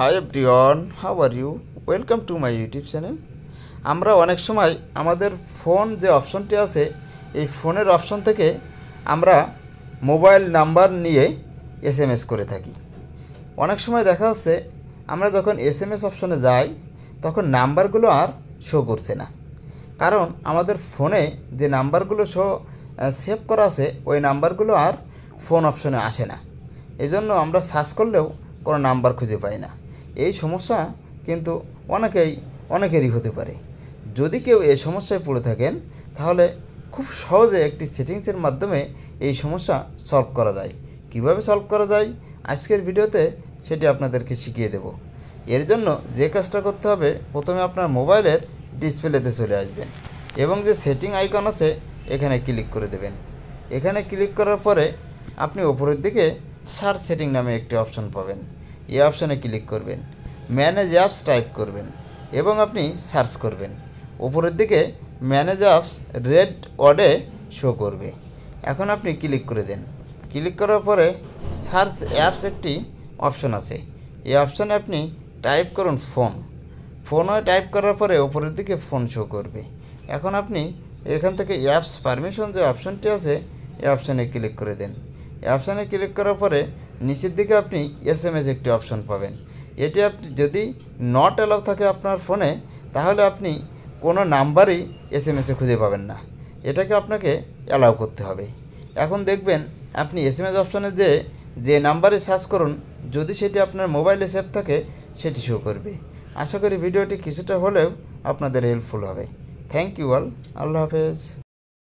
High everyone, how are you? Welcome to my YouTube channel. আমরা অনেক সময় আমাদের ফোন যে অপশনটি আছে এই ফোনের অপশন থেকে আমরা মোবাইল নাম্বার নিয়ে এসএমএস করে থাকি। অনেক সময় দেখা যাচ্ছে আমরা যখন এসএমএস অপশনে যাই তখন নাম্বারগুলো আর শো করছে না, কারণ আমাদের ফোনে যে নাম্বারগুলো সেভ করা আছে ওই নাম্বারগুলো আর ফোন অপশনে আসে না। এই জন্য আমরা সার্চ করলেও কোনো নাম্বার খুঁজে পাই না। এই সমস্যা কিন্তু অনেকেরই হতে পারে। যদি কেউ এই সমস্যায় পড়ে থাকেন তাহলে খুব সহজে একটি সেটিংসের মাধ্যমে এই সমস্যা সলভ করা যায়। কিভাবে সলভ করা যায় আজকের ভিডিওতে সেটি আপনাদেরকে শিখিয়ে দেব। এর জন্য যে কাজটা করতে হবে, প্রথমে আপনার মোবাইলের ডিসপ্লেতে চলে আসবেন এবং যে সেটিং আইকন আছে এখানে ক্লিক করে দেবেন। এখানে ক্লিক করার পরে আপনি উপরের দিকে সার্চ সেটিং নামে একটি অপশন পাবেন। এই অপশনে ক্লিক করবেন, ম্যানেজ অ্যাপস টাইপ করবেন এবং আপনি সার্চ করবেন। উপরের দিকে ম্যানেজ অ্যাপস রেড ওয়ার্ডে শো করবে। এখন আপনি ক্লিক করে দেন। ক্লিক করার পরে সার্চ অ্যাপস একটি অপশন আছে, এই অপশনে আপনি টাইপ করুন ফোনে টাইপ করার পরে উপরের দিকে ফোন শো করবে। এখন আপনি এখান থেকে অ্যাপস পারমিশন যে অপশনটি আছে এই অপশনে ক্লিক করে দেন। এই অপশনে ক্লিক করার পরে নিচের দিকে আপনি এসএমএস একটি অপশন পাবেন। এটি আপনি যদি নট অ্যালাউ থাকে আপনার ফোনে তাহলে আপনি কোনো নাম্বারই এসএমএসে খুঁজে পাবেন না, এটাকে আপনাকে অ্যালাউ করতে হবে। এখন দেখবেন আপনি এসএমএস অপশনে যে নাম্বারে সার্চ করুন, যদি সেটি আপনার মোবাইলে সেভ থাকে সেটি শো করবে। আশা করি ভিডিওটি কিছুটা হলেও আপনাদের হেল্পফুল হবে। Thank you all. আল্লাহ হাফেজ।